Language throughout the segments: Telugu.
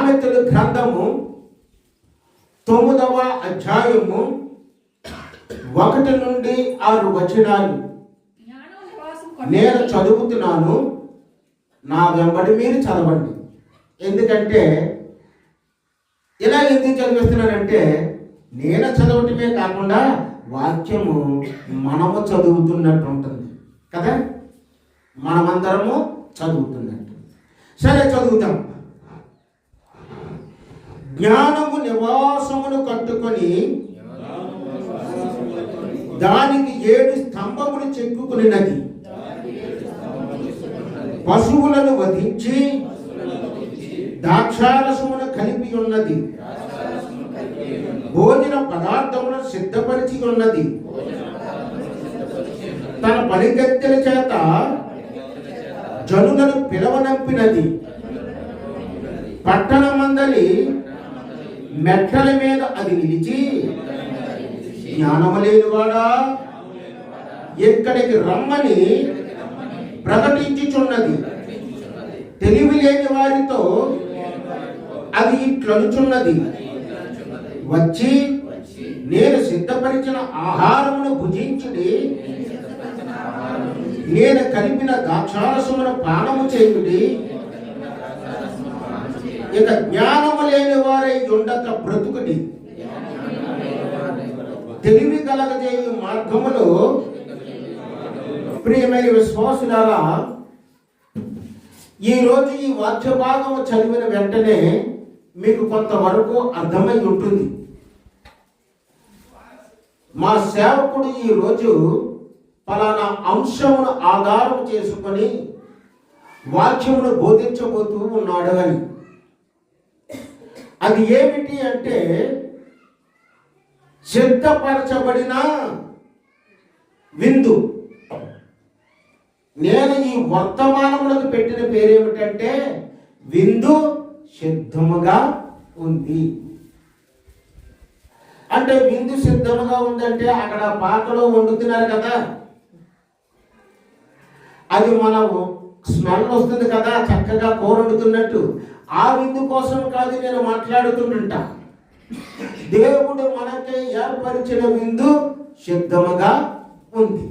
సామెతల గ్రంథము 9వ అధ్యాయము 1 నుండి 6 వచనాలు నేను చదువుతున్నాను. నా వెంబడి మీరు చదవండి. ఎందుకంటే ఇలా ఎందుకు చదివిస్తున్నానంటే నేను చదవటమే కాకుండా వాక్యము మనము చదువుతున్నట్టు ఉంటుంది కదా, మనమందరము చదువుతున్నట్టు. సరే చదువుతాం. జ్ఞానము నివాసమును కట్టుకొని దానికి 7 స్తంభములు చెక్కుకున్నది. పశువులను వధించి ద్రాక్షారసమును కలిపి ఉన్నది. భోజన పదార్థములను సిద్ధపరిచి ఉన్నది. తన పనిగత్తెల చేత జనులను పిలవనంపినది. పట్టణమందలి మెట్టల మీద అది నిలిచి, జ్ఞానము లేనివాడా ఇక్కడికి రమ్మని ప్రకటించుచున్నది. తెలివి లేని వారితో అది ఇట్లనుచున్నది, వచ్చి నేను సిద్ధపరిచిన ఆహారమును భుజించుడి, నేను కలిపిన ద్రాక్షారసమును పానము చేయుడి. ఇక జ్ఞానము లేని వారై ఉండక బ్రతుకుడి. తెలివి కలగజేయు మార్గములో ప్రియమైన విశ్వాసులారా, ఈరోజు ఈ వాక్య భాగము చదివిన వెంటనే మీకు కొంతవరకు అర్థమై ఉంటుంది. మా సేవకుడు ఈరోజు పలానా అంశమును ఆధారం చేసుకొని వాక్యమును బోధించబోతూ ఉన్నాడు అని. అది ఏమిటి అంటే సిద్ధపరచబడిన విందు. నేను ఈ వర్తమానములకు పెట్టిన పేరేమిటంటే విందు సిద్ధముగా ఉంది. అంటే విందు సిద్ధముగా ఉందంటే అక్కడ పాకలో వండుతున్నారు కదా, అది మనం స్మెల్ వస్తుంది కదా చక్కగా కూర వండుతున్నట్టు. ఆ విందు కోసం కాదు నేను మాట్లాడుతుంటా. దేవుడు మనకి ఏర్పరిచిన విందు సిద్ధముగా ఉంది.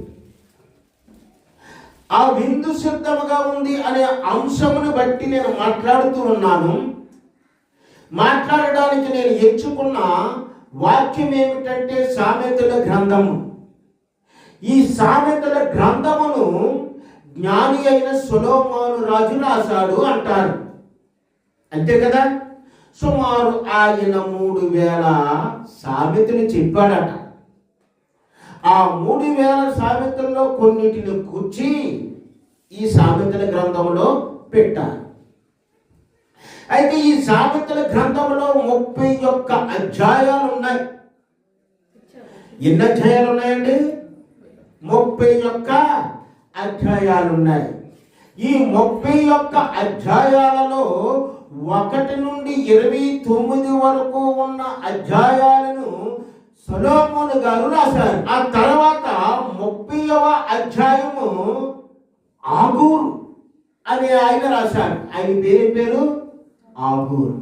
ఆ విందు సిద్ధముగా ఉంది అనే అంశమును బట్టి నేను మాట్లాడుతూ ఉన్నాను. మాట్లాడడానికి నేను ఎంచుకున్న వాక్యం ఏమిటంటే సామెతల గ్రంథము. ఈ సామెతల గ్రంథమును జ్ఞాని అయిన సొలొమోను రాజు రాశాడు అంటారు. అంతే కదా. సుమారు ఆయన 3000 సామెతలు చెప్పాడట. ఆ 3000 సామెతల్లో కొన్నిటిని కూర్చి ఈ సామెతల గ్రంథంలో పెట్టారు. అయితే ఈ సామెతల గ్రంథంలో 31 అధ్యాయాలు ఉన్నాయి. ఎన్ని అధ్యాయాలు ఉన్నాయండి? 31 అధ్యాయాలు ఉన్నాయి. ఈ 31 అధ్యాయాలలో 1 నుండి 29 వరకు ఉన్న అధ్యాయాలను సొలొమోను గారు రాశారు. ఆ తర్వాత 30వ అధ్యాయము ఆగూరు అని ఆయన రాశారు. ఆయన పేరు ఆగూరు.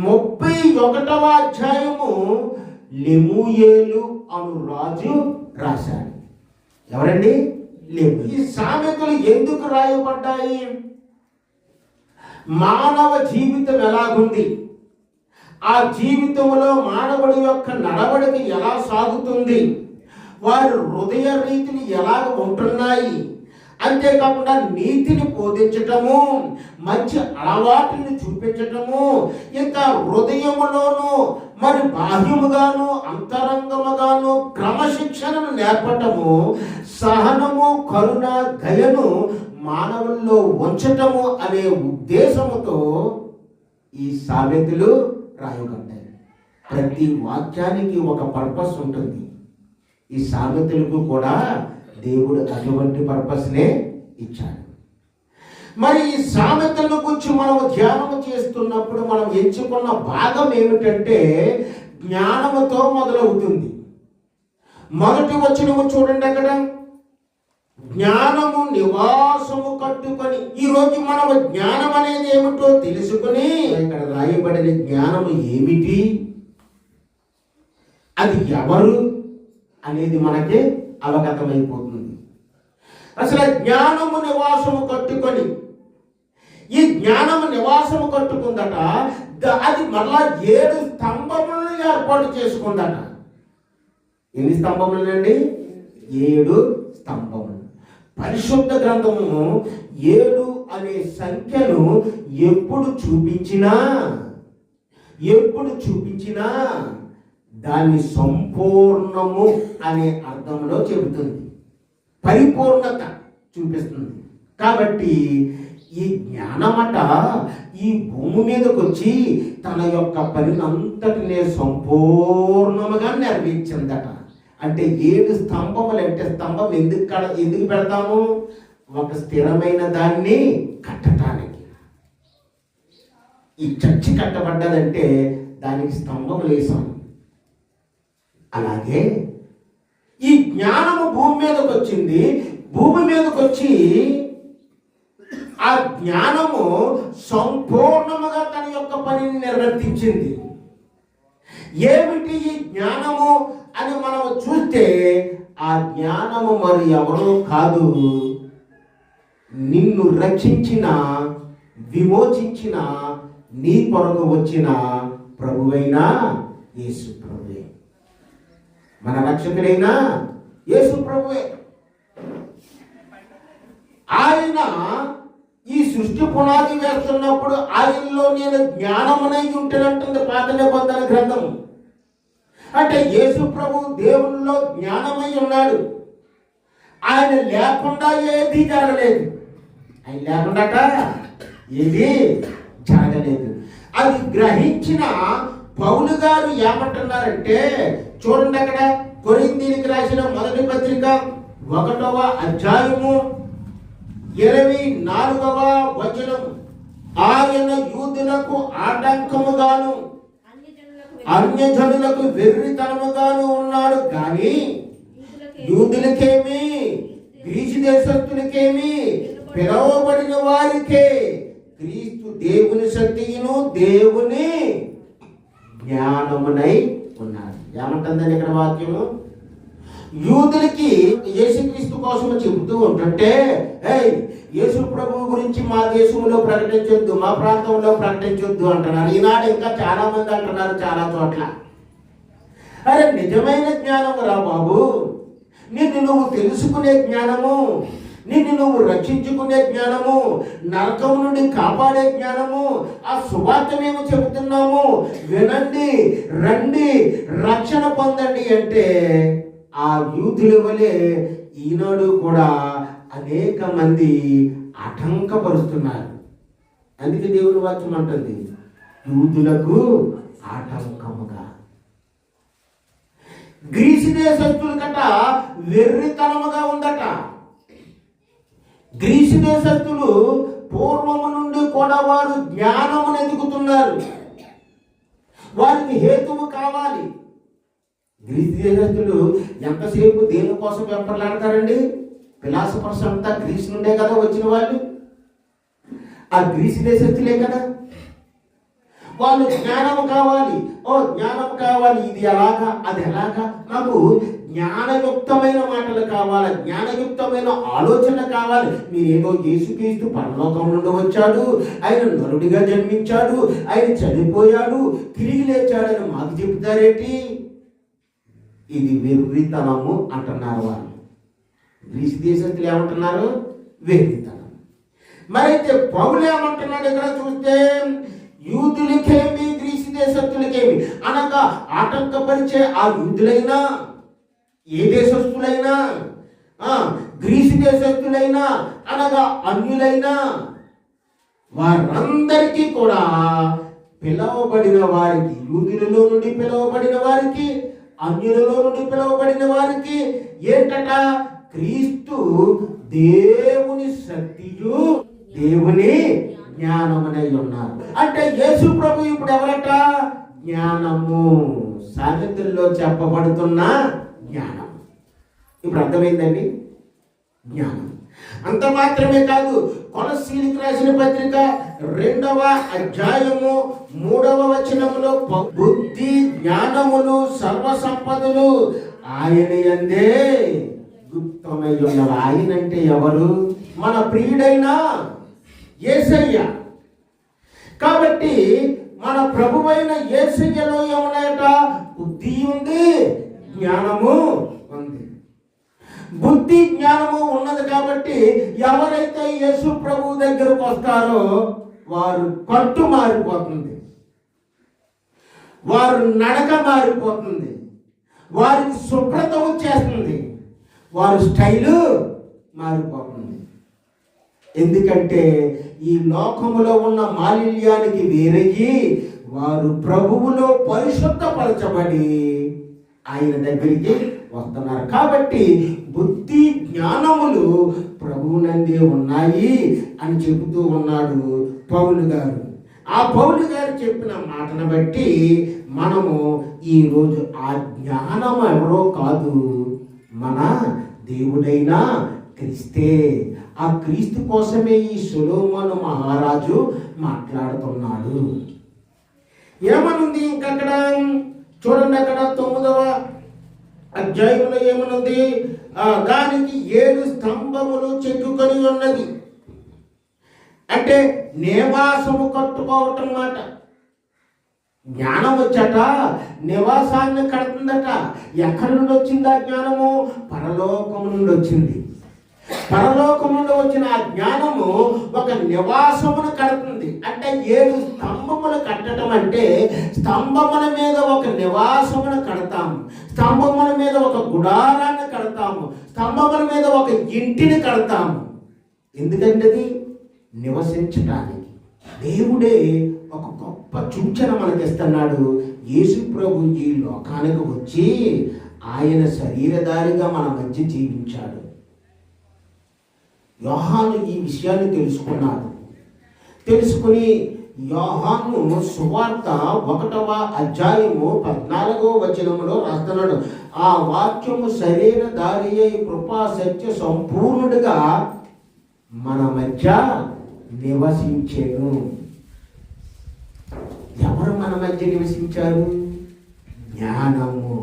31వ అధ్యాయము లెమూయేలు అను రాజు రాశాడు. ఎవరండి? ఈ సామెతలు ఎందుకు రాయబడ్డాయి? మానవ జీవితం ఎలాగుంది, ఆ జీవితంలో మానవుడి యొక్క నడవడిక ఎలా సాగుతుంది, వారి హృదయ రీతిని ఎలాగ ఉంటున్నాయి, అంతేకాకుండా నీతిని బోధించటము, మంచి అలవాటుని చూపించటము, ఇంకా హృదయములోను మరి బాహ్యముగాను అంతరంగముగాను క్రమశిక్షణను నేర్పటము, సహనము, కరుణ, దయను మానవుల్లో ఉంచటము అనే ఉద్దేశముతో ఈ సామెతలు రాయబడ్డాయి. ప్రతి వాక్యానికి ఒక పర్పస్ ఉంటుంది. ఈ సామెతలకు కూడా దేవుడు అటువంటి పర్పస్నే ఇచ్చాడు. మరి ఈ సామెతల గురించి మనం ధ్యానం చేస్తున్నప్పుడు మనం ఎంచుకున్న భాగం ఏమిటంటే జ్ఞానముతో మొదలవుతుంది. మొదటి వచనము చూడండి, అక్కడ జ్ఞానము నివాసము కట్టుకొని, ఈరోజు మనము జ్ఞానం అనేది ఏమిటో తెలుసుకుని, ఇక్కడ రాయబడిన జ్ఞానము ఏమిటి, అది ఎవరు అనేది మనకి అవగతమైపోతుంది. అసలు జ్ఞానము నివాసము కట్టుకొని, ఈ జ్ఞానము నివాసము కట్టుకుందట. అది మళ్ళా 7 స్తంభములను ఏర్పాటు చేసుకుందట. ఎన్ని స్తంభములండి? 7 స్తంభములు. పరిశుద్ధ గ్రంథము 7 అనే సంఖ్యను ఎప్పుడు చూపించినా దాన్ని సంపూర్ణము అనే అర్థంలో చెబుతుంది, పరిపూర్ణత చూపిస్తుంది. కాబట్టి ఈ జ్ఞానమట ఈ భూమి మీదకి వచ్చి తన యొక్క పనినంతటినే సంపూర్ణముగా నెరవేర్చిందట. అంటే 7 స్తంభములు అంటే స్తంభం ఎందుకు పెడతాము? ఒక స్థిరమైన దాన్ని కట్టడానికి. ఈ చర్చి కట్టబడ్డదంటే దానికి స్తంభములు వేసాం. అలాగే ఈ జ్ఞానము భూమి మీదకి వచ్చింది. భూమి మీదకి వచ్చి ఆ జ్ఞానము సంపూర్ణముగా తన యొక్క పనిని నిర్వర్తించింది. ఏమిటి ఈ జ్ఞానము అని మనం చూస్తే, ఆ జ్ఞానము మరి ఎవరో కాదు, నిన్ను రక్షించిన, విమోచించిన, నీ కొరకు వచ్చిన ప్రభువైన యేసు ప్రభువే. మన రక్షకుడైన యేసు ప్రభువే. ఆయన ఈ సృష్టి పునాది వేస్తున్నప్పుడు ఆయనలో నేను జ్ఞానమునై ఉంటేనంటుంది పాత నిబంధన గ్రంథం. అంటే యేసు ప్రభు దేవునిలో జ్ఞానమై ఉన్నాడు. ఆయన లేకుండా ఏది జరగలేదు. ఆయన లేకుండా ఏది జరగలేదు. అది గ్రహించిన పౌలు గారు ఏమంటున్నారంటే, చూడండి అక్కడ కొరింథీయులకు రాసిన మొదటి పత్రిక 1వ అధ్యాయము 24వ వచనం. ఆయన యూదులకు ఆటంకముగాను అన్యజనులకు వెర్రితనముగాను ఉన్నాడు కానీ యూదులకేమి గ్రీసు దేశస్తులకేమి పిలవబడిన వారికే క్రీస్తు దేవుని శక్తియును దేవుని జ్ఞానమునై ఉన్నారు. ఏమంటుందని ఇక్కడ వాక్యము? యూదులకి యేసుక్రీస్తు కోసం చెబుతూ ఉంటుంటే, యేసు ప్రభువు గురించి మా దేశంలో ప్రకటించొద్దు, మా ప్రాంతంలో ప్రకటించొద్దు అంటున్నారు. ఈనాడు ఇంకా చాలా మంది అంటున్నారు చాలా చోట్ల. అరే నిజమైన జ్ఞానము రా బాబు, నిన్ను నువ్వు తెలుసుకునే జ్ఞానము, నిన్ను నువ్వు రక్షించుకునే జ్ఞానము, నరకం నుండి కాపాడే జ్ఞానము, ఆ సువార్త మేము చెబుతున్నాము, వినండి, రండి, రక్షణ పొందండి అంటే ఆ యూదుల వలె ఈనాడు కూడా అనేక మంది ఆటంకపరుస్తున్నారు. అందుకే దేవుని వాక్యం అంటుంది, యూదులకు ఆటంకముగా. గ్రీసు దేశస్తులకట వెర్రితనముగా ఉందట. గ్రీసు దేశస్తులు పూర్వము నుండి కూడా వారు జ్ఞానమును ఎదుగుతున్నారు. వారికి హేతువు కావాలి. గ్రీసు దేశస్తులు ఎంతసేపు దేనికోసం వెంపర్లాడతారండి? ఫిలాసఫర్స్ అంతా గ్రీసు నుండే కదా వచ్చిన వాళ్ళు. ఆ గ్రీసు దేశస్తులే కదా. వాళ్ళు జ్ఞానం కావాలి, జ్ఞానం కావాలి, ఇది ఎలాగా అది ఎలాగా, నాకు జ్ఞానయుక్తమైన మాటలు కావాలి, జ్ఞానయుక్తమైన ఆలోచన కావాలి. మీరేదో యేసుక్రీస్తు పరలోకం నుండి వచ్చాడు, ఆయన నరుడిగా జన్మించాడు, ఆయన చనిపోయాడు, తిరిగి లేచాడని మాకు చెప్తారేంటి? ఇది వెర్రితనము అంటున్నారు వాళ్ళు. గ్రీసు దేశస్తులు ఏమంటున్నారు? వెర్రితనం. మరైతే పౌలు ఏమంటున్నాడు ఇక్కడ చూస్తే, యూదులకేమి గ్రీసు దేశస్తులకేమి అనగా ఆటంకపరిచే ఆ యూదులైనా, ఏ దేశస్తులైనా, గ్రీసు దేశస్తులైనా అనగా అన్యులైనా, వారందరికీ కూడా పిలవబడిన వారికి, యూదులలో నుండి పిలవబడిన వారికి, అన్యులలో నుండి పిలవబడిన వారికి ఏంటట? క్రీస్తు దేవుని శక్తియు దేవుని జ్ఞానమునై ఉన్నారు. అంటే యేసు ప్రభు ఇప్పుడు ఎవరట? జ్ఞానము, సామెతల్లో చెప్పబడుతున్న జ్ఞానం. ఇప్పుడు అర్థమైందండి? జ్ఞానం. అంత మాత్రమే కాదు, కొలస్సీలకు రాసిన పత్రిక 2వ అధ్యాయము 3వ వచనములో బుద్ధి జ్ఞానములు సర్వ సంపదలు ఆయన యందే గుప్తమై ఉన్నవి. ఆయన అంటే ఎవరు? మన ప్రియుడైన యేసయ్య. కాబట్టి మన ప్రభువైన యేసయ్యలో ఏమున్నాయట? బుద్ధి ఉంది, జ్ఞానము ఉంది. బుద్ధి జ్ఞానము ఉన్నది కాబట్టి ఎవరైతే యేసు ప్రభు దగ్గరకు వస్తారో వారు కట్టు మారిపోతుంది, వారు నడక మారిపోతుంది, వారికి శుభ్రత వచ్చేస్తుంది, వారి స్టైలు మారిపోతుంది. ఎందుకంటే ఈ లోకములో ఉన్న మాలిన్యానికి వేరయ్యి వారు ప్రభువులో పరిశుద్ధపరచబడి ఆయన దగ్గరికి వస్తున్నారు. కాబట్టి బుద్ధి జ్ఞానములు ప్రభువునందే ఉన్నాయి అని చెబుతూ ఉన్నాడు పౌలు గారు. ఆ పౌలు గారు చెప్పిన మాటను బట్టి మనము ఈరోజు ఆ జ్ఞానం ఎవరో కాదు, మన దేవుడైన క్రీస్తే. ఆ క్రీస్తు కోసమే ఈ సొలొమోను మహారాజు మాట్లాడుతున్నాడు. ఏమనుంది ఇంకక్కడ చూడండి, అక్కడ 9వ అధ్యాయంలో ఏమనుంది? దానికి 7 స్తంభములు చెక్కుకొని ఉన్నది. అంటే నివాసము కట్టుకోవటం మాట. జ్ఞానం వచ్చాట నివాసాన్ని కడుతుందట. ఎక్కడి నుండి వచ్చింది ఆ జ్ఞానము? పరలోకము నుండి వచ్చింది. పరలోకం నుండి వచ్చిన ఆ జ్ఞానము ఒక నివాసమును కడుతుంది. అంటే 7 స్తంభములు కట్టడం అంటే స్తంభముల మీద ఒక నివాసమును కడతాము, స్తంభముల మీద ఒక గుడారాన్ని కడతాము, స్తంభముల మీద ఒక ఇంటిని కడతాము. ఎందుకంటే అది నివసించడానికి. దేవుడే ఒక గొప్ప సూచన మనకిస్తున్నాడు. యేసు ప్రభు ఈ లోకానికి వచ్చి ఆయన శరీరధారిగా మన మధ్య జీవించాడు. యోహాను ఈ విషయాన్ని తెలుసుకున్నాడు. తెలుసుకుని యోహాను సువార్త 1వ అధ్యాయము 14వ వచనములో రాస్తున్నాడు. ఆ వాక్యము శరీరధారి అయి కృపా సత్య సంపూర్ణుడిగా మన మధ్య నివసించెను. ఎవరు మన మధ్య నివసించారు? జ్ఞానము.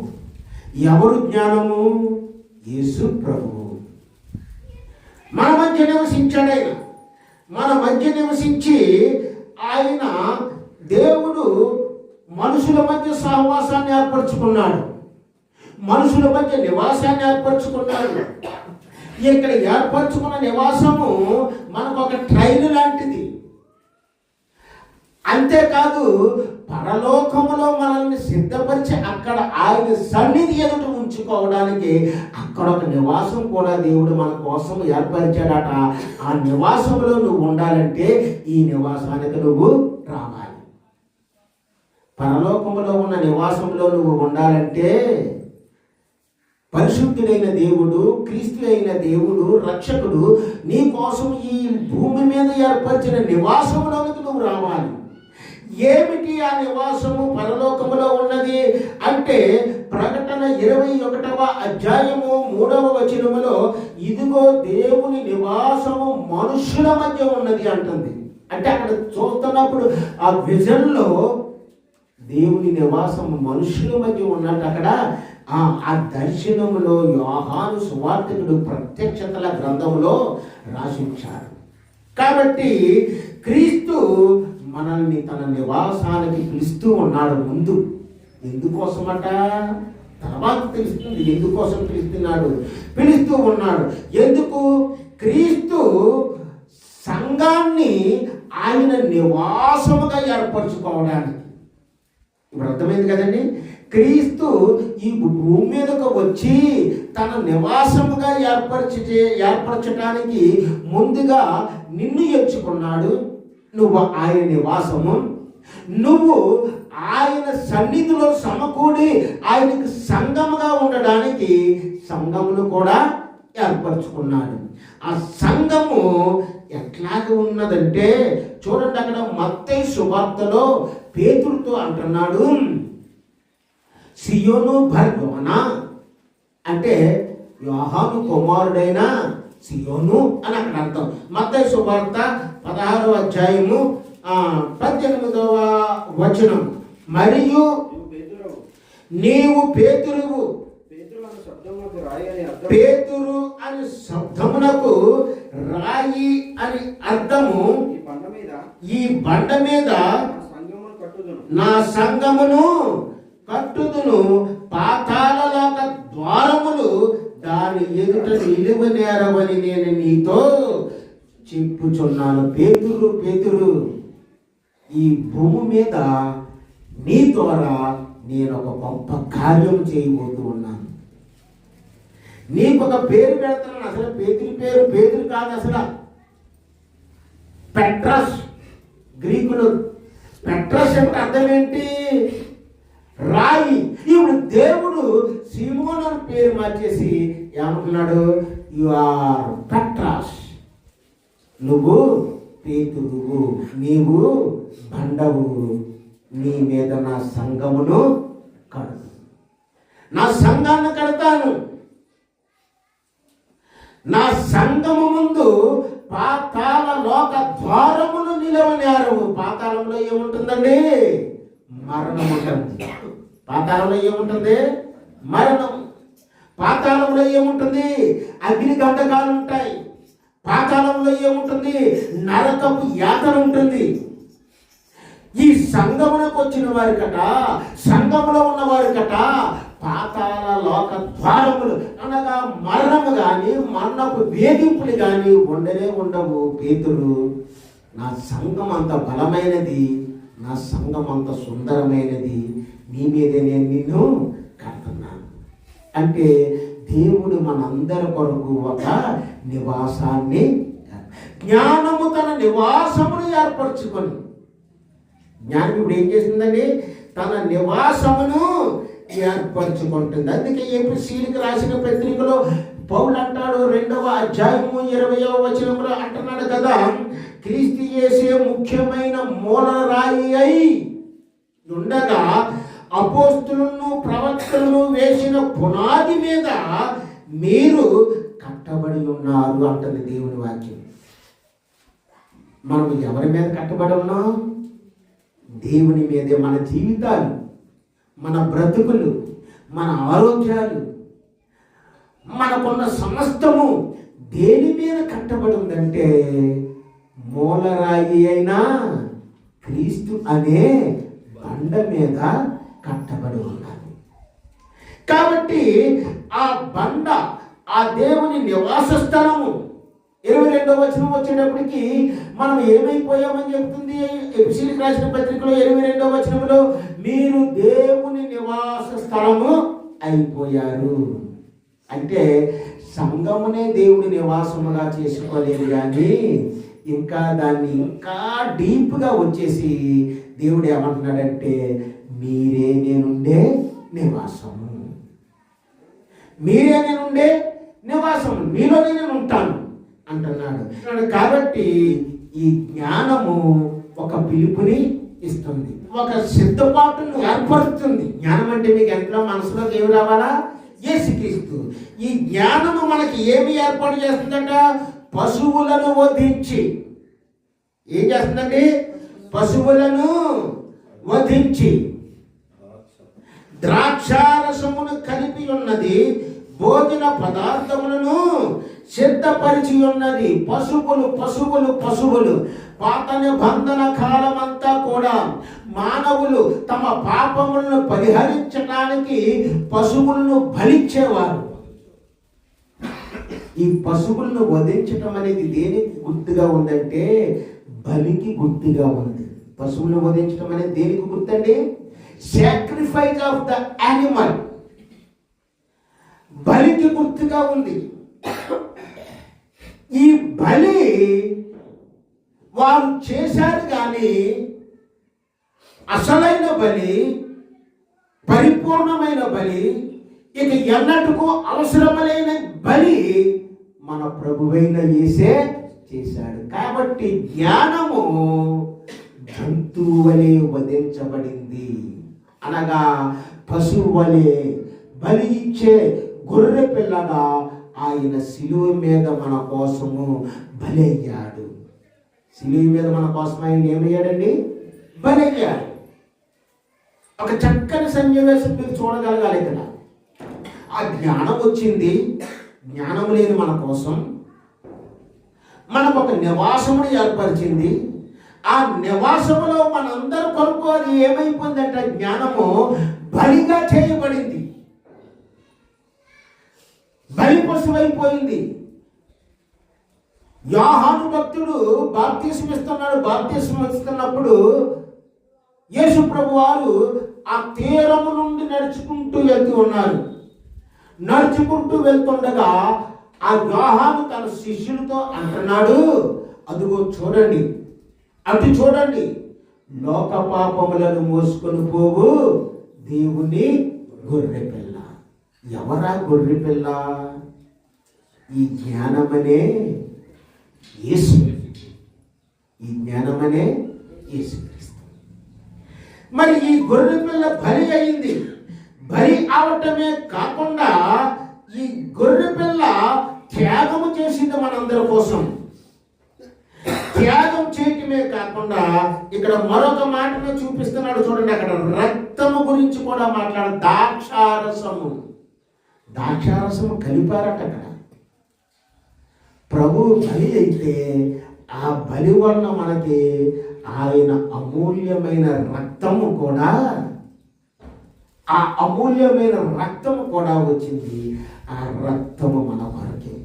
ఎవరు జ్ఞానము? యేసు ప్రభువు మన మధ్య నివసించాడు. ఆయన మన మధ్య నివసించి ఆయన దేవుడు మనుషుల మధ్య సహవాసాన్ని ఏర్పరచుకున్నాడు, మనుషుల మధ్య నివాసాన్ని ఏర్పరచుకున్నాడు. ఇక్కడ ఏర్పరచుకున్న నివాసము మనకు ఒక ట్రైన్ లాంటిది. అంతేకాదు పరలోకములో మనల్ని సిద్ధపరిచి అక్కడ ఆయన సన్నిధి ఎదుట ఉంచుకోవడానికి అక్కడ ఒక నివాసం కూడా దేవుడు మన కోసం ఏర్పరిచాడట. ఆ నివాసంలో నువ్వు ఉండాలంటే ఈ నివాసానికి నువ్వు రావాలి. పరలోకములో ఉన్న నివాసంలో నువ్వు ఉండాలంటే పరిశుద్ధుడైన దేవుడు, క్రీస్తు అయిన దేవుడు, రక్షకుడు నీ కోసం ఈ భూమి మీద ఏర్పరిచిన నివాసంలోనికి నువ్వు రావాలి. ఏమిటి ఆ నివాసము పరలోకములో ఉన్నది అంటే ప్రకటన 21వ అధ్యాయము 3వ వచనములో ఇదిగో దేవుని నివాసము మనుషుల మధ్య ఉన్నది అంటుంది. అంటే అక్కడ చూస్తున్నప్పుడు ఆ విజన్లో దేవుని నివాసము మనుషుల మధ్య ఉన్నట్టు అక్కడ ఆ దర్శనములో యోహాను సువార్తికుడు ప్రత్యక్షతల గ్రంథంలో రాసించాడు. కాబట్టి క్రీస్తు మనల్ని తన నివాసానికి పిలుస్తూ ఉన్నాడు. ముందు ఎందుకోసమట తర్వాత తెలుస్తుంది. ఎందుకోసం పిలుస్తున్నాడు? పిలుస్తూ ఉన్నాడు. ఎందుకు? క్రీస్తు సంఘాన్ని ఆయన నివాసముగా ఏర్పరచుకోవడానికి. ఇప్పుడు అర్థమైంది కదండి. క్రీస్తు ఈ భూమి మీదకు వచ్చి తన నివాసముగా ఏర్పరచడానికి ముందుగా నిన్ను ఎంచుకున్నాడు. నువ్వు ఆయన నివాసము, నువ్వు ఆయన సన్నిధిలో సమకూడి ఆయనకు సంఘముగా ఉండడానికి సంఘమును కూడా ఏర్పరచుకున్నాడు. ఆ సంఘము ఎట్లాగా ఉన్నదంటే చూడండి, అక్కడ మత్తయి సువార్తలో పేతురుతో అంటున్నాడు, సియోను బర్యోనా అంటే యోహాను కుమారుడైన సియోను అని అక్కడ అర్థం. మత్తయి సువార్త 16వ అధ్యాయము 18వ వచనం. మరియు నీవు పేతురువు, పేతురు అని శబ్దమునకు రాయి అని అర్థము. ఈ బండ మీద నా సంఘమును కట్టుదును, పాతాళలోక ద్వారములు దాని ఎదుట నిలువనేరవని నేను నీతో చెప్పుచున్నాను. పేతురు, పేతురు, ఈ భూమి మీద నీ ద్వారా నేను ఒక గొప్ప కార్యం చేయబోతూ ఉన్నాను. నీకు ఒక పేరు పెడతాను. అసలు పేతురు పేరు పేతురు కాదు, అసలు పెట్రస్. గ్రీకులు పెట్రస్ అంటే అర్థం ఏంటి? రాయి. ఇప్పుడు దేవుడు సీమోను అని పేరు మార్చేసి ఏమంటున్నాడు? యు ఆర్ పెట్రస్, నువ్వు పేతురువు, నీవు బండవు, నీ మీద నా సంఘమును కడతాను, నా సంఘాన్ని కడతాను. నా సంఘము ముందు పాతాళ లోక ద్వారములు నిలవనేరవు. పాతాళంలో ఏముంటుందండి? మరణం ఉంటుంది. పాతాళంలో ఏముంటుంది? మరణం. పాతాళంలో ఏముంటుంది? అగ్ని గంధకాలు ఉంటాయి. పాతాళంలో ఏముంటుంది? నరకపు యాతన ఉంటుంది. ఈ సంఘమునకు వచ్చిన వారికట, సంఘములో ఉన్న వారికట పాతాళ లోక ద్వారములు అనగా మరణము కానీ మరణపు వేధింపులు కానీ ఉండనే ఉండవు. పేతురు, నా సంఘం అంత బలమైనది, నా సంఘం అంత సుందరమైనది, నీ మీదే నేను నిన్ను కడుతున్నాను అంటే దేవుడు మనందరి కొరకు ఒక నివాసాన్ని, జ్ఞానము తన నివాసమును ఏర్పరచుకొని, జ్ఞానం ఇప్పుడు ఏం చేసిందండి? తన నివాసమును ఏర్పరచుకుంటుంది. అందుకే ఎఫెసీయులకు రాసిన పత్రికలో పౌలు అంటాడు, 2వ అధ్యాయము 20వ వచనంలో అంటున్నాడు కదా, క్రీస్తు యేసే ముఖ్యమైన మూలరాయి అయి ఉండగా అపోస్తులను ప్రవక్తలను వేసిన పునాది మీద మీరు కట్టబడి ఉన్నారు అంటుంది దేవుని వాక్యం. మనం ఎవరి మీద కట్టబడి ఉన్నాం? దేవుని మీదే. మన జీవితాలు, మన బ్రతుకులు, మన ఆరోగ్యాలు, మనకున్న సమస్తము దేని మీద కట్టబడి ఉందంటే మూలరాయి అయినా క్రీస్తు అనే బండ మీద కట్టబడి ఉన్నది. కాబట్టి ఆ బండ, ఆ దేవుని నివాస స్థలము. 22వ వచనం వచ్చేటప్పటికి మనం ఏమైపోయామని చెప్తుంది ఎఫెసీయులకు రాసిన పత్రికలో 22వ వచనంలో, మీరు దేవుని నివాస స్థలము అయిపోయారు. అంటే సంఘమునే దేవుడి నివాసముగా చేసుకోలేదు కానీ ఇంకా దాన్ని ఇంకా డీప్గా వచ్చేసి దేవుడు ఏమంటున్నాడంటే, మీరే నేనుండే నివాసము, మీరే నేనుండే నివాసము, మీలోనే నేను ఉంటాను అంటున్నాడు. కాబట్టి ఈ జ్ఞానము ఒక పిలుపుని ఇస్తుంది, ఒక సిద్ధపాటును ఏర్పరుస్తుంది. జ్ఞానం అంటే మీకు ఎంతో మనసులోకి ఏమి రావాలా? యేసుక్రీస్తు. ఈ జ్ఞానము మనకి ఏమి ఏర్పాటు చేస్తుందంట? పశువులను వధించి. ఏం చేస్తుందండి? పశువులను వధించి ద్రాక్షారసమును కలిపి ఉన్నది, భోజన పదార్థములను సిద్ధపరిచి ఉన్నది. పశువులు పశువులు పశువులు. పాత నిబంధన కాలమంతా కూడా మానవులు తమ పాపములను పరిహరించడానికి పశువులను బలిచ్చేవారు. ఈ పశువులను వధించటం అనేది దేనికి గుర్తుగా ఉందంటే బలికి గుర్తుగా ఉంది. పశువులను వధించటం అనేది దేనికి గుర్తండి? సాక్రిఫైస్ ఆఫ్ ద యానిమల్, బలికి గుర్తుగా ఉంది. ఈ బలి వారు చేశారు కానీ అసలైన బలి, పరిపూర్ణమైన బలి, ఇక ఎన్నట్టుకు అవసరమైన బలి మన ప్రభువైన యేసే చేశాడు. కాబట్టి జ్ఞానము జంతువు వలె వధించబడింది, అనగా పశువు వలె బలి ఇచ్చే గొర్రె పిల్లగా ఆయన శిలువ మీద మన కోసము బలయ్యాడు. శిలువ మీద మన కోసం ఆయన ఏమయ్యాడండి? బలయ్యాడు. ఒక చక్కని సన్నివేశం మీరు చూడగలగాలి ఇక్కడ. ఆ జ్ఞానం వచ్చింది, జ్ఞానం లేని మన కోసం మనకు ఒక నివాసమును ఏర్పరిచింది. ఆ నివాసములో మనందరి కొరకు అది ఏమైపోయిందంటే జ్ఞానము బలిగా చేయబడింది, బలి పశువైపోయింది. యోహాను భక్తుడు బాప్తిస్మం ఇస్తున్నాడు. బాప్తిస్మం ఇస్తున్నప్పుడు యేసు ప్రభు వారు ఆ తీరము నుండి నడుచుకుంటూ వెళ్తూ ఉన్నారు. నడుచుకుంటూ వెళ్తుండగా ఆ యోహాను తన శిష్యులతో అంటున్నాడు, అదిగో చూడండి, అటు చూడండి, లోక పాపములను మోసుకొని పోవు దేవుని గొర్రె పిల్ల. ఎవరా గొర్రె పిల్ల? ఈ జ్ఞానమనే యేసు. ఈ జ్ఞానమనే యేసుక్రీస్తు. మరి ఈ గొర్రె పిల్ల బలి అయింది. బలి అవటమే కాకుండా ఈ గొర్రె పిల్ల త్యాగము చేసింది మనందరి కోసం. త్యాగం చేయటమే కాకుండా ఇక్కడ మరొక మాటను చూపిస్తున్నాడు చూడండి. అక్కడ రక్తము గురించి కూడా మాట్లాడు. ద్రాక్షారసము, ద్రాక్షారసము కలిపారట అక్కడ. ప్రభు బలి అయితే ఆ బలి వలన మనకి ఆయన అమూల్యమైన రక్తము కూడా, ఆ అమూల్యమైన రక్తము కూడా వచ్చింది. ఆ రక్తము మన కొరకే,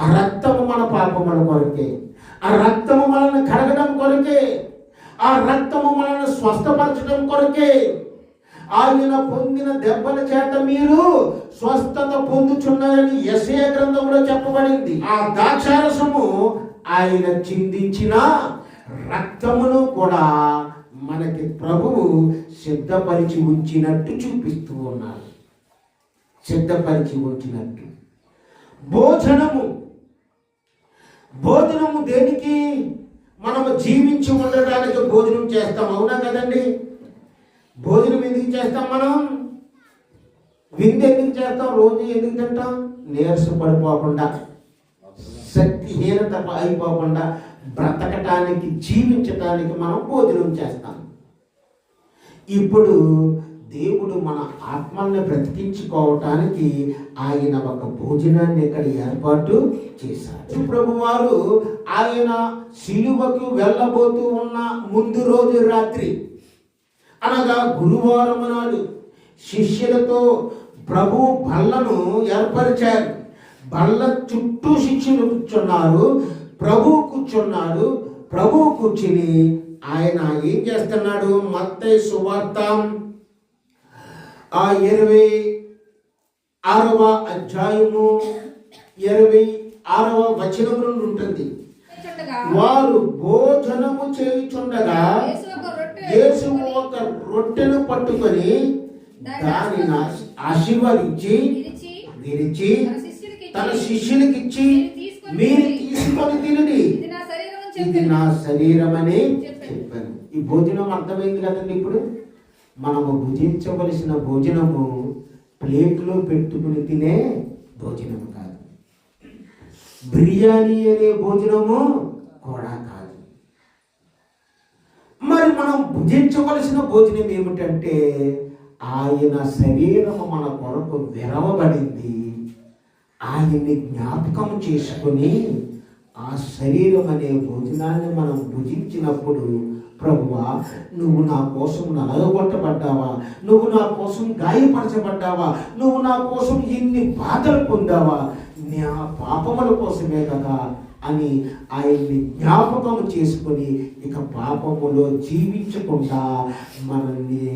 ఆ రక్తము మన పాపముల కొరకే, ఆ రక్తము మనల్ని కడగడం కొరకే, ఆ రక్తము మనల్ని స్వస్థపరచడం కొరకే. ఆయన పొందిన దెబ్బల చేత మీరు స్వస్థత పొందుచున్నారని యెషయా గ్రంథంలో చెప్పబడింది. ఆ ద్రాక్షారసము ఆయన చిందించిన రక్తమును కూడా మనకి ప్రభువు సిద్ధపరిచి ఉంచినట్టు చూపిస్తూ ఉన్నారు. సిద్ధపరిచి ఉంచినట్టు. భోజనము, భోజనము దేనికి? మనము జీవించి ఉండడానికి భోజనం చేస్తాం, అవునా కదండి? భోజనం ఎందుకు చేస్తాం? మనం విందు ఎందుకు చేస్తాం? రోజు ఎందుకు తింటాం? నీరస పడిపోకుండా, శక్తిహీనత అయిపోకుండా బ్రతకటానికి, జీవించటానికి మనం భోజనం చేస్తాం. ఇప్పుడు దేవుడు మన ఆత్మల్ని బ్రతికించుకోవటానికి ఆయన ఒక భోజనాన్ని ఇక్కడ ఏర్పాటు చేశారు. ప్రభువారు ఆయన శిలువకు వెళ్ళబోతూ ఉన్న ముందు రోజు రాత్రి అనగా గురువారం నాడు శిష్యులతో ప్రభు బల్లను ఏర్పరిచారు. బల్ల చుట్టూ శిష్యులు కూర్చున్నారు, ప్రభు కూర్చున్నాడు. ప్రభు కూర్చుని ఆయన ఏం చేస్తున్నాడు? మత్తయి సువార్త 26వ అధ్యాయము 26వ వచనం నుండి ఉంటుంది. వారు భోజనము చేయుచుండగా యేసు ఒక రొట్టెను పట్టుకొని దానిని ఆశీర్వదించి విరిచి తన శిష్యులకి ఇచ్చి, మీరు తీసుకొని తినండి, ఇది నా శరీరం అని చెప్పాను. ఈ భోజనం అర్థమైంది కదండి. ఇప్పుడు మనము భుజించవలసిన భోజనము ప్లేట్లో పెట్టుకుని తినే భోజనము కాదు, బిర్యానీ అనే భోజనము కూడా కాదు. మరి మనం భుజించవలసిన భోజనం ఏమిటంటే ఆయన శరీరము మన కొరకు విరవబడింది. ఆయన్ని జ్ఞాపకం చేసుకుని ఆ శరీరం అనే భోజనాన్ని మనం భుజించినప్పుడు, ప్రభువా నువ్వు నా కోసం నలగొట్టబడ్డావా, నువ్వు నా కోసం గాయపరచబడ్డావా, నువ్వు నా కోసం ఎన్ని బాధలు పొందావా, నా పాపముల కోసమే కదా అని ఆయన్ని జ్ఞాపకం చేసుకొని ఇక పాపములో జీవించకుండా మనల్ని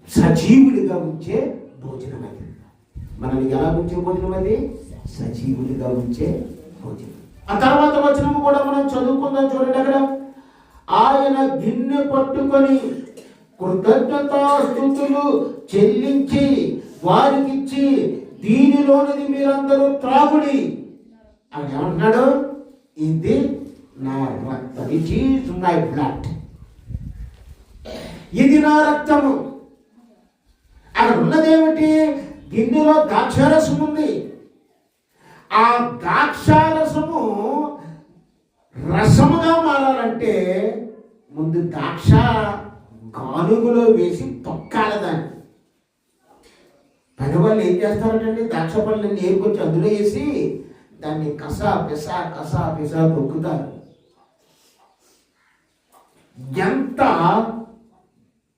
సజీవుడిగా ఉంచే భోజనం అది. మనల్ని ఎలా ఉంచే భోజనం అది? సజీవుడిగా ఉంచే భోజనం. ఆ తర్వాత వచనం కూడా మనం చదువుకుందాం చూడండి. అక్కడ ఆయన గిన్నె పట్టుకొని కృతజ్ఞతాస్తుతులు చెల్లించి వారికిచ్చి, దీనిలోనిది మీరందరూ త్రాగుడి. అక్కడ ఏమంటున్నాడు? ఇది నా రక్తం, ఇట్ ఈజ్ మై బ్లడ్, ఇది నా రక్తము. అక్కడ ఉన్నదేమిటి? గిన్నెలో ద్రాక్షారసం ఉంది. ఆ ద్రాక్షారసము రసముగా మారాలంటే ముందు ద్రాక్ష గానుగులో వేసి తొక్కాలి దాన్ని. పని వాళ్ళు ఏం చేస్తారంటే ద్రాక్ష పళ్ళని ఏరుకొచ్చి అందులో వేసి దాన్ని కసా పిసా తొక్కుతారు. ఎంత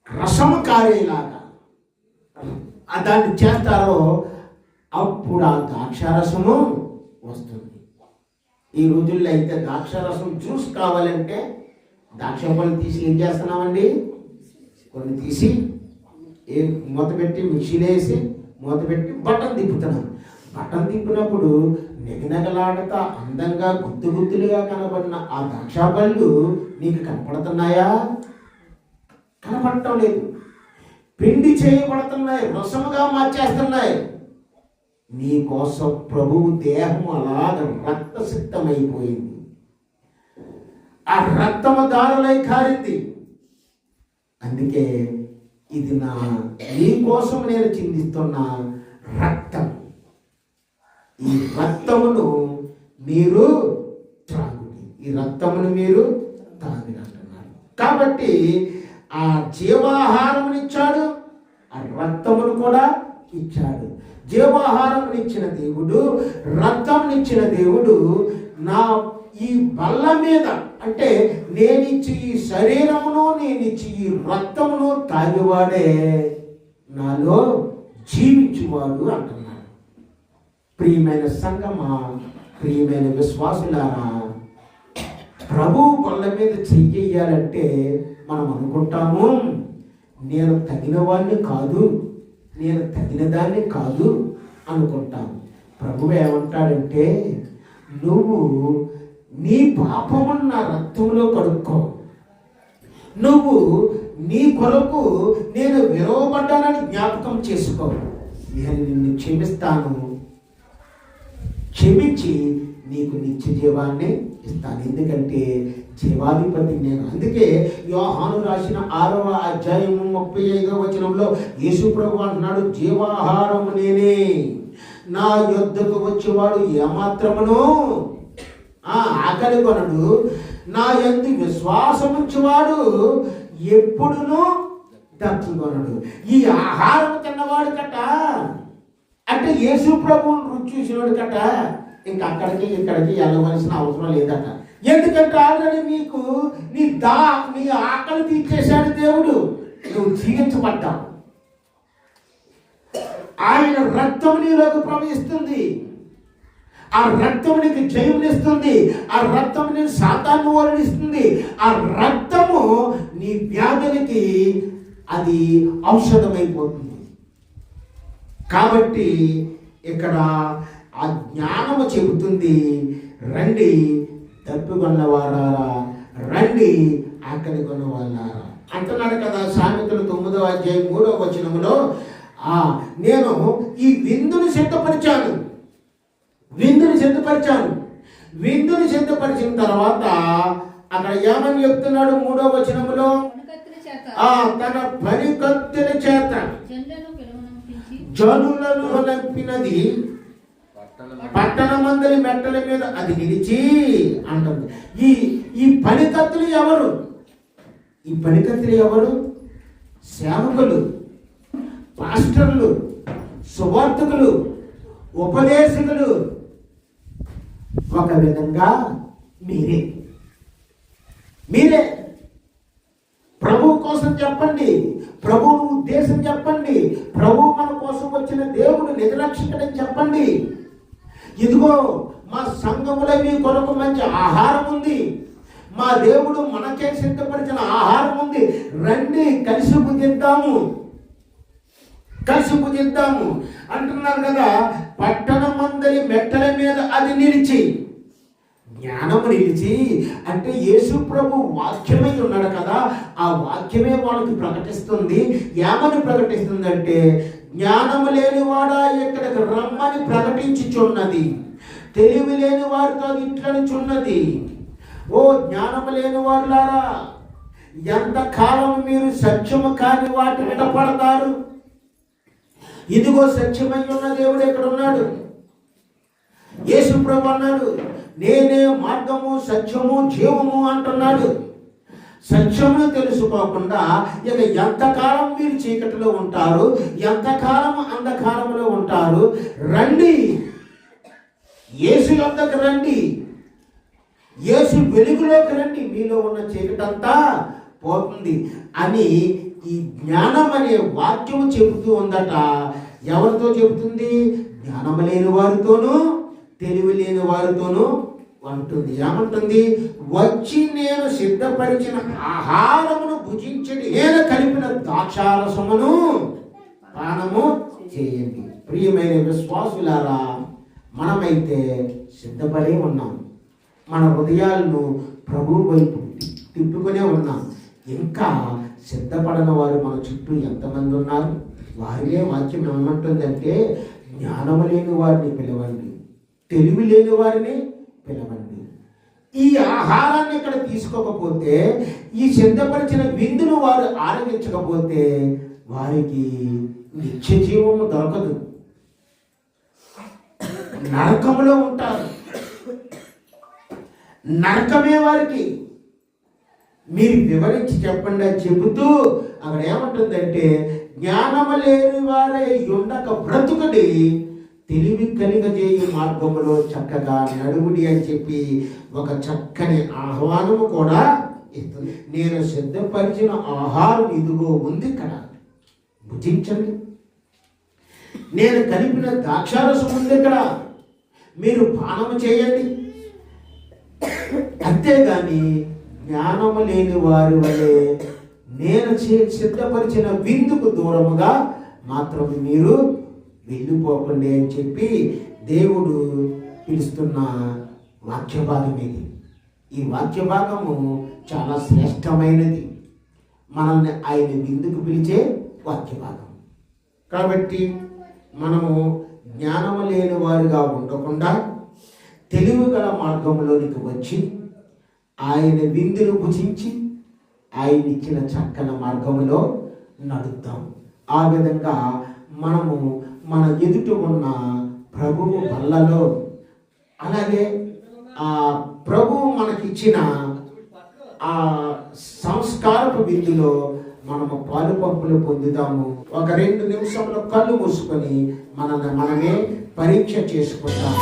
రసము కారేలాగా దాన్ని చేస్తారో అప్పుడు ఆ ద్రాక్షారసము వస్తుంది. ఈ రోజుల్లో అయితే ద్రాక్షారసం జ్యూస్ కావాలంటే ద్రాక్ష పళ్ళు తీసి ఏం చేస్తున్నామండి, కొన్ని తీసి మూత పెట్టి మిక్సీలో వేసి మూత పెట్టి బటన్ తిప్పుతున్నాం. బటన్ తిప్పినప్పుడు నెగనగలాడుతా అందంగా గుత్తులుగా కనబడిన ఆ ద్రాక్ష పళ్ళు నీకు కనపడుతున్నాయా? కనపడటం లేదు. పిండి చేయబడుతున్నాయి, రసముగా మార్చేస్తున్నాయి. నీ కోసం ప్రభువు దేహం అలాగ రక్తసిక్తమైపోయింది. ఆ రక్తము దారులై కారింది. అందుకే ఇది నీ కోసం నేను చిందిస్తున్న రక్తం. ఈ రక్తమును మీరు త్రాగుడి, ఈ రక్తమును మీరు తాగుడి అంటున్నారు. కాబట్టి ఆ జీవాహారమునిచ్చాడు, ఆ రక్తమును కూడా ఇచ్చాడు. జీవాహారమునిచ్చిన దేవుడు, రక్తమునిచ్చిన దేవుడు నా ఈ బల్ల మీద అంటే నేనిచ్చి ఈ శరీరమును నేనిచ్చి ఈ రక్తమును తాగేవాడే నాలో జీవించువాడు అంటున్నాడు. ప్రియమైన సంగమా, ప్రియమైన విశ్వాసులారా, ప్రభువు బల్ల మీద చెయ్యాలంటే మనం అనుకుంటాము నేను తగిన వాడిని కాదు, నేను తగిన దాన్ని కాదు అనుకుంటాం. ప్రభువు ఏమంటాడంటే నువ్వు నీ పాపమున్న రక్తంలో కడుక్కో, నువ్వు నీ కొరకు నేను విరవబడ్డానని జ్ఞాపకం చేసుకో, నేను నిన్ను క్షమిస్తాను, క్షమించి నీకు నిత్య జీవాన్ని ఇస్తాను. ఎందుకంటే జీవాధిపతి నేను. అందుకే యోహాను రాసిన 6వ అధ్యాయము 35వ వచనంలో యేసు ప్రభు అంటున్నాడు, జీవాహారము నేనే, నా యొద్దకు వచ్చేవాడు ఏమాత్రమును ఆకలి కొనడు, నా యందు విశ్వాసముంచువాడు ఎప్పుడునూ దప్పుకొనడు. ఈ ఆహారం తిన్నవాడు కట అంటే యేసు ప్రభువును రుచి చూసినవాడు కట ఇంకా అక్కడికి ఇక్కడికి వెళ్ళవలసిన అవసరం లేదట. ఎందుకంటే ఆల్రెడీ నీకు నీ ఆకలి తీర్చేశాడు దేవుడు, నువ్వు జీవించబడ్డావు. ఆయన రక్తం నీలోకి ప్రవహిస్తుంది, ఆ రక్తము నీకు జయమునిస్తుంది, ఆ రక్తము నీకు సాతాను ఓరడిస్తుంది, ఆ రక్తము నీ వ్యాధులకి అది ఔషధమైపోతుంది. కాబట్టి ఇక్కడ ఆ జ్ఞానము చెబుతుంది, రండి దప్పికొన్నవారారా, రండి ఆకలి కొన్నవాళ్ళారా అంటున్నాడు కదా. సామెతలు 9వ అధ్యాయం 3వ వచనములో నేను ఈ విందును సిద్ధపరిచాను, విందును సిద్ధపరిచిన తర్వాత అక్కడ ఏమని చెప్తున్నాడు 3వ వచనములో, తన పనికత్తెల చేత జనులను నంపినది పట్టణమందరి మెట్టల మీద అది నిలిచి అంటుంది. ఈ పనికత్తులు ఎవరు? ఈ పనికత్తులు ఎవరు? సేవకులు, పాస్టర్లు, సువార్తికులు, ఉపదేశకులు. ఒక విధంగా మీరే ప్రభు కోసం చెప్పండి, ప్రభువును ఉద్దేశం చెప్పండి, ప్రభు మన కోసం వచ్చిన దేవుడు నిజరక్షకుడని చెప్పండి. ఇదిగో మా సంఘములో మీ కొరకు మంచి ఆహారం ఉంది, మా దేవుడు మనకే సిద్ధపరిచిన ఆహారం ఉంది, రండి కలిసి భుజిద్దాము అంటున్నారు కదా. పట్టణమందరి మెట్టల మీద అది నిలిచి, జ్ఞానము నిలిచి అంటే యేసు ప్రభు వాక్యమై ఉన్నాడు కదా, ఆ వాక్యమే వాళ్ళకి ప్రకటిస్తుంది. ఏమని ప్రకటిస్తుంది అంటే, జ్ఞానము లేనివాడా ఇక్కడికి రమ్మని ప్రకటించుచున్నది, తెలివి లేని వారితో ఇట్లనుచున్నది. ఓ జ్ఞానము లేని వారులారా, ఎంతకాలం మీరు సత్యము కాని వాటి విడపడతారు? ఇదిగో సత్యమై ఉన్న దేవుడు ఎక్కడ ఉన్నాడు. యేసు ప్రభు అన్నాడు, నేనే మార్గము సత్యము జీవము అంటున్నాడు. సత్యమును తెలుసుకోకుండా ఇక ఎంతకాలం మీరు చీకటిలో ఉంటారు, ఎంతకాలం అంధకారంలో ఉంటారు? రండి, యేసు యొద్దకు రండి, యేసు వెలుగులోకి రండి, మీలో ఉన్న చీకటంతా పోతుంది అని ఈ జ్ఞానం అనే వాక్యము చెబుతూ ఉందట. ఎవరితో చెబుతుంది? జ్ఞానం లేని వారితోనూ తెలివి లేని వారితోనూ అంటుంది. ఏమంటుంది? వచ్చి నేను సిద్ధపరిచిన ఆహారమును భుజించండి, నేను కలిపిన ద్రాక్షారసమును పానము చేయండి. ప్రియమైన విశ్వాసులారా, మనమైతే సిద్ధపడి ఉన్నాం. మన హృదయాలను ప్రభు వైపు తిప్పుకునే ఉన్నాం. ఇంకా సిద్ధపడని వారు మన చుట్టూ ఎంతమంది ఉన్నారు? వారినే వాక్యం ఏమంటుందంటే, జ్ఞానము లేని వారిని పిలవండి, తెలివి లేని వారిని పిలవండి. ఈ ఆహారాన్ని ఇక్కడ తీసుకోకపోతే, ఈ సిద్ధపరిచిన విందును వారు ఆరగించకపోతే వారికి నిత్య జీవము దొరకదు, నరకములో ఉంటారు. నరకమే వారికి. మీరు వివరించి చెప్పండి అని చెబుతూ అక్కడ ఏమంటుందంటే, జ్ఞానము లేని వారే ఉండక బ్రతుకుడి, తెలివి కలిగజేయి మార్గములో చక్కగా నడువుడి అని చెప్పి ఒక చక్కని ఆహ్వానము కూడా ఇస్తుంది. నేను సిద్ధపరిచిన ఆహారం ఇదిగో ఉంది, ఇక్కడ భుజించండి. నేను కలిపిన ద్రాక్షారసం ఉంది, ఇక్కడ మీరు పానము చేయండి. అంతేగాని జ్ఞానము లేని వారి వలె నేను సిద్ధపరిచిన విందుకు దూరముగా మాత్రం మీరు వెళ్ళిపోకండి అని చెప్పి దేవుడు పిలుస్తున్న వాక్య భాగం ఇది. ఈ వాక్య భాగము చాలా శ్రేష్టమైనది. మనల్ని ఆయన విందుకు పిలిచే వాక్య భాగం. కాబట్టి మనము జ్ఞానము లేని వారిగా ఉండకుండా తెలివి గల మార్గంలోనికి వచ్చి ఆయన విందును భుజించి ఆయన ఇచ్చిన చక్కని మార్గంలో నడుద్దాం. ఆ విధంగా మనము మన ఎదుట ఉన్న ప్రభువు వల్లలో, అలాగే ఆ ప్రభువు మనకిచ్చిన ఆ సంస్కారపు విందులో మనము పాలు పంపులు పొందుతాము. ఒక 2 నిమిషంలో కళ్ళు మూసుకొని మనమే పరీక్ష చేసుకుంటాము.